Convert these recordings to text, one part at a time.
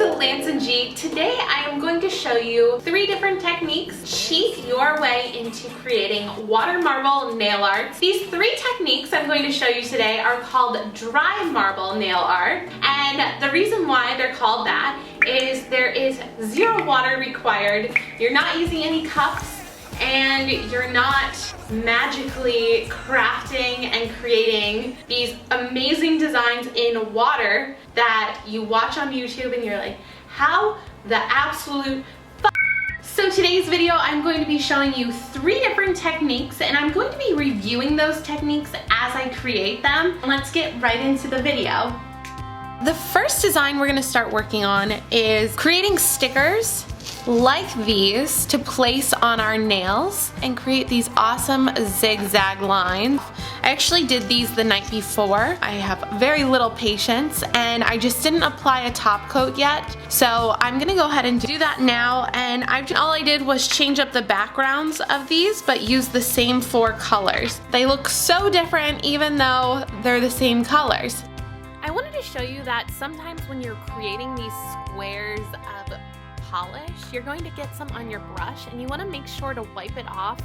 to Lancengi. Today I am going to show you 3 different techniques. Cheat your way into creating water marble nail art. These 3 techniques I'm going to show you today are called dry marble nail art. And the reason why they're called that is there is 0 water required. You're not using any cups and you're not magically crafting and creating these amazing designs in water that you watch on YouTube and you're like, how the absolute fuck? So today's video I'm going to be showing you 3 different techniques and I'm going to be reviewing those techniques as I create them. Let's get right into the video. The first design we're going to start working on is creating stickers like these to place on our nails and create these awesome zigzag lines. I actually did these the night before. I have very little patience and I just didn't apply a top coat yet. So I'm gonna go ahead and do that now, and all I did was change up the backgrounds of these but use the same 4 colors. They look so different even though they're the same colors. I wanted to show you that sometimes when you're creating these squares of polish, you're going to get some on your brush and you want to make sure to wipe it off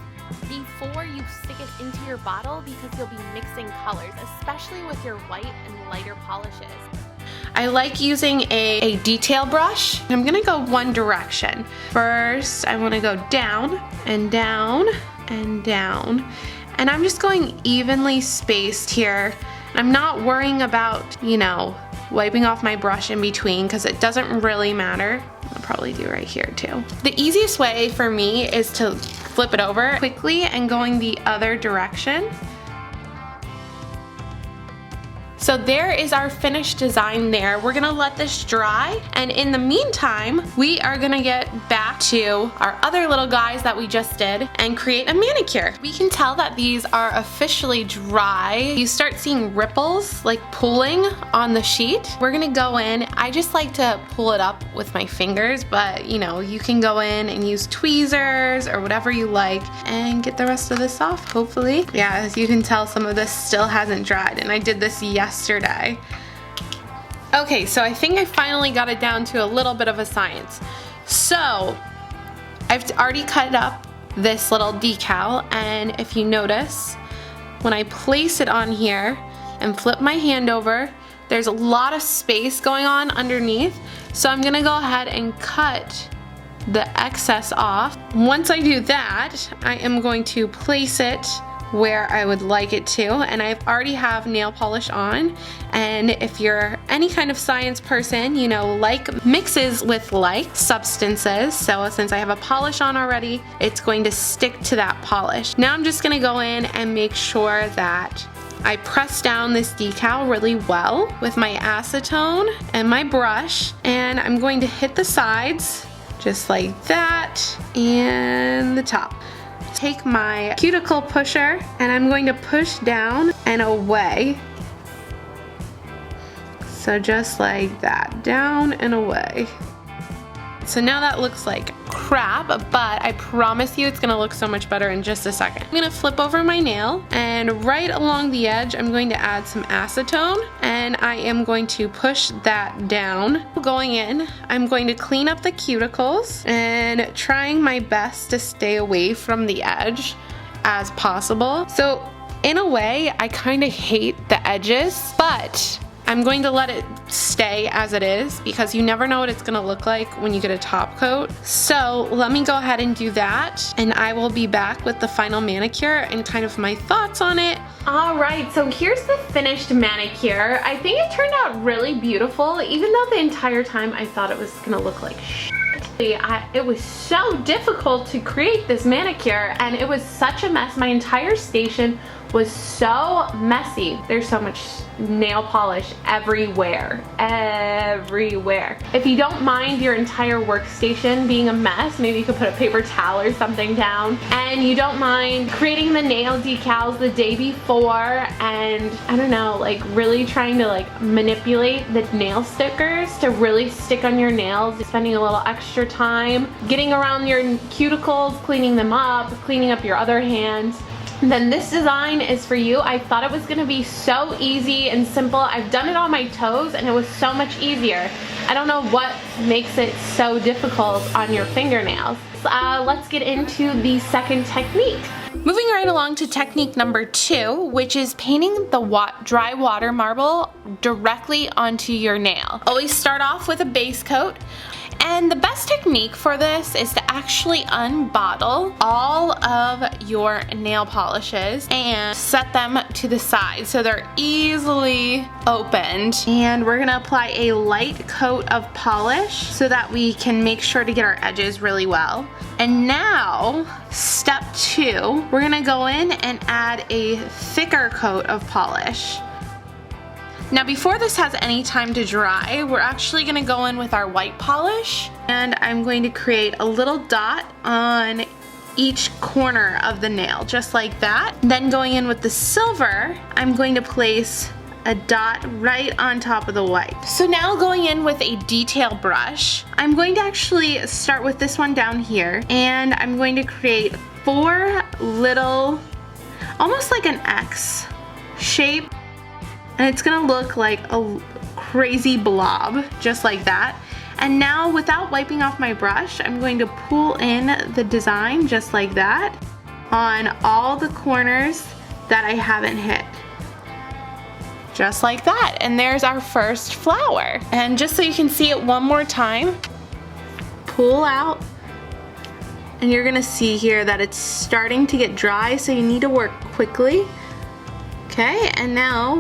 before you stick it into your bottle because you'll be mixing colors, especially with your white and lighter polishes. I like using a detail brush. I'm gonna go one direction. First, I want to go down and down and down, and I'm just going evenly spaced here. I'm not worrying about, you know, wiping off my brush in between because it doesn't really matter. I'll probably do right here too. The easiest way for me is to flip it over quickly and going the other direction. So there is our finished design there. We're gonna let this dry, and in the meantime, we are gonna get back to our other little guys that we just did and create a manicure. We can tell that these are officially dry. You start seeing ripples like pulling on the sheet. We're gonna go in. I just like to pull it up with my fingers, but you know, you can go in and use tweezers or whatever you like and get the rest of this off, hopefully. Yeah, as you can tell, some of this still hasn't dried, and I did this yesterday. Okay, so I think I finally got it down to a little bit of a science. So I've already cut up this little decal, and if you notice, when I place it on here and flip my hand over, there's a lot of space going on underneath. So I'm gonna go ahead and cut the excess off. Once I do that, I am going to place it where I would like it to, and I already have nail polish on, and if you're any kind of science person, you know, like mixes with like substances, so since I have a polish on already, it's going to stick to that polish. Now I'm just gonna go in and make sure that I press down this decal really well with my acetone and my brush, and I'm going to hit the sides just like that and the top. Take my cuticle pusher and I'm going to push down and away. So just like that, down and away. So now that looks like crap, but I promise you it's gonna look so much better in just a second. I'm gonna flip over my nail, and right along the edge I'm going to add some acetone, and I am going to push that down. Going in, I'm going to clean up the cuticles and trying my best to stay away from the edge as possible. So in a way, I kind of hate the edges, but I'm going to let it stay as it is because you never know what it's gonna look like when you get a top coat. So let me go ahead and do that, and I will be back with the final manicure and kind of my thoughts on it. Alright, so here's the finished manicure. I think it turned out really beautiful, even though the entire time I thought it was gonna look like shit. It was so difficult to create this manicure, and it was such a mess. My entire station was so messy. There's so much nail polish everywhere. If you don't mind your entire workstation being a mess, maybe you could put a paper towel or something down, and you don't mind creating the nail decals the day before, and I don't know, like really trying to like manipulate the nail stickers to really stick on your nails, spending a little extra time getting around your cuticles, cleaning them up, cleaning up your other hands. then this design is for you. I thought it was gonna be so easy and simple. I've done it on my toes and it was so much easier. I don't know what makes it so difficult on your fingernails. Let's get into the second technique. Moving right along to technique number 2, which is painting the dry water marble directly onto your nail. Always start off with a base coat. And the best technique for this is to actually unbottle all of your nail polishes and set them to the side so they're easily opened. And we're gonna apply a light coat of polish so that we can make sure to get our edges really well. And now, step 2, we're gonna go in and add a thicker coat of polish. Now before this has any time to dry, we're actually gonna go in with our white polish, and I'm going to create a little dot on each corner of the nail, just like that. Then going in with the silver, I'm going to place a dot right on top of the white. So now going in with a detail brush, I'm going to actually start with this one down here, and I'm going to create 4 little, almost like an X shape. And it's gonna look like a crazy blob, just like that. And now, without wiping off my brush, I'm going to pull in the design just like that on all the corners that I haven't hit. Just like that. And there's our first flower. And just so you can see it one more time, pull out. And you're gonna see here that it's starting to get dry, so you need to work quickly. Okay, and now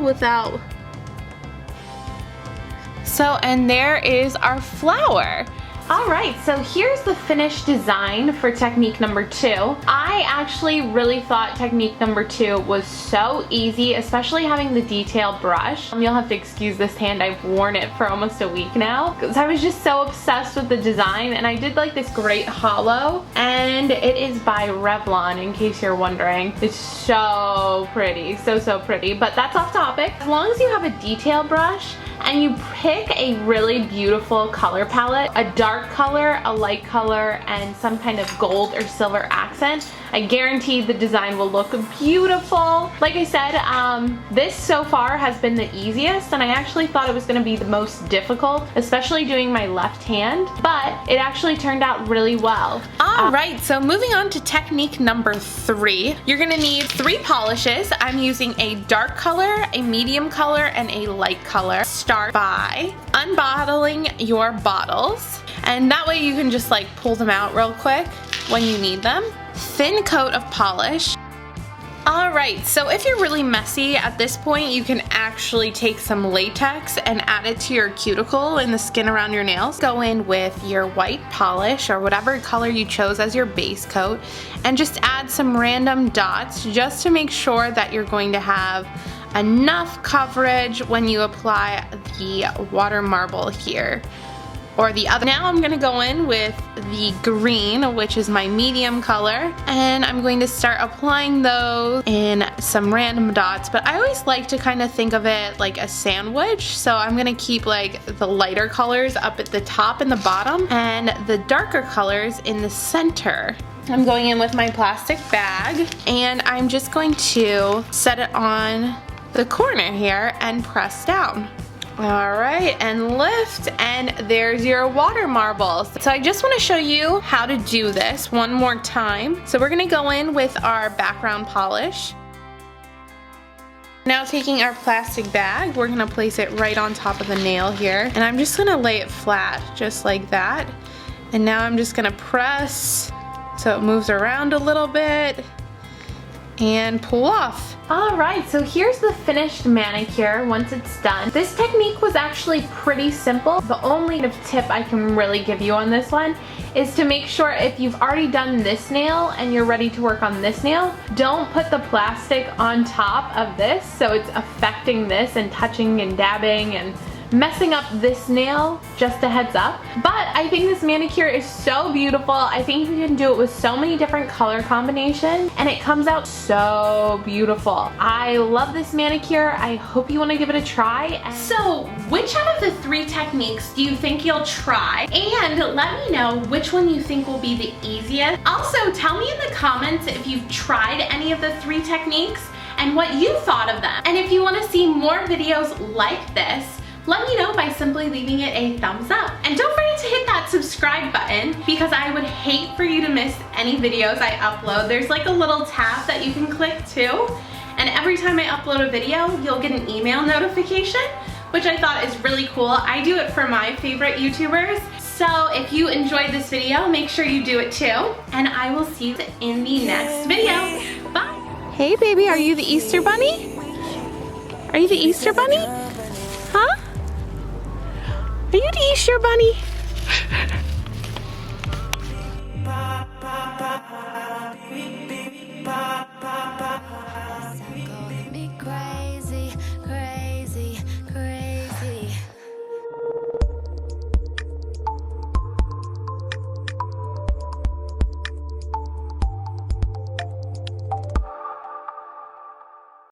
and there is our flower. Alright, so here's the finished design for technique number 2. I actually really thought technique number 2 was so easy, especially having the detail brush. You'll have to excuse this hand, I've worn it for almost a week now, because I was just so obsessed with the design, and I did like this great hollow, and it is by Revlon, in case you're wondering. It's so pretty, so pretty, but that's off topic. As long as you have a detail brush, and you pick a really beautiful color palette, a dark color, a light color, and some kind of gold or silver accent, I guarantee the design will look beautiful. Like I said, this so far has been the easiest, and I actually thought it was going to be the most difficult, especially doing my left hand, but it actually turned out really well. Alright, so moving on to technique number 3, you're going to need 3 polishes. I'm using a dark color, a medium color, and a light color. Start by unbottling your bottles, and that way you can just like pull them out real quick when you need them. Thin coat of polish. Alright, so if you're really messy at this point, you can actually take some latex and add it to your cuticle and the skin around your nails. Go in with your white polish or whatever color you chose as your base coat, and just add some random dots just to make sure that you're going to have enough coverage when you apply the water marble here. Or the other. Now I'm gonna go in with the green, which is my medium color, and I'm going to start applying those in some random dots, but I always like to kind of think of it like a sandwich, so I'm gonna keep like the lighter colors up at the top and the bottom, and the darker colors in the center. I'm going in with my plastic bag, and I'm just going to set it on the corner here and press down. Alright, and lift, and there's your water marbles. So I just want to show you how to do this one more time. So we're going to go in with our background polish. Now taking our plastic bag, we're going to place it right on top of the nail here. And I'm just going to lay it flat, just like that. And now I'm just going to press so it moves around a little bit and pull off. Alright, so here's the finished manicure once it's done. This technique was actually pretty simple. The only tip I can really give you on this one is to make sure if you've already done this nail and you're ready to work on this nail, don't put the plastic on top of this so it's affecting this and touching and dabbing and messing up this nail, just a heads up. But I think this manicure is so beautiful. I think you can do it with so many different color combinations and it comes out so beautiful. I love this manicure. I hope you want to give it a try. So which out of the 3 techniques do you think you'll try? And let me know which one you think will be the easiest. Also, tell me in the comments if you've tried any of the 3 techniques and what you thought of them. And if you want to see more videos like this, let me know by simply leaving it a thumbs up. And don't forget to hit that subscribe button because I would hate for you to miss any videos I upload. There's like a little tab that you can click too. And every time I upload a video, you'll get an email notification, which I thought is really cool. I do it for my favorite YouTubers. So if you enjoyed this video, make sure you do it too. And I will see you in the next video. Bye. Hey baby, are you the Easter Bunny? Are you the Easter Bunny? Huh? Are you the Easter Bunny?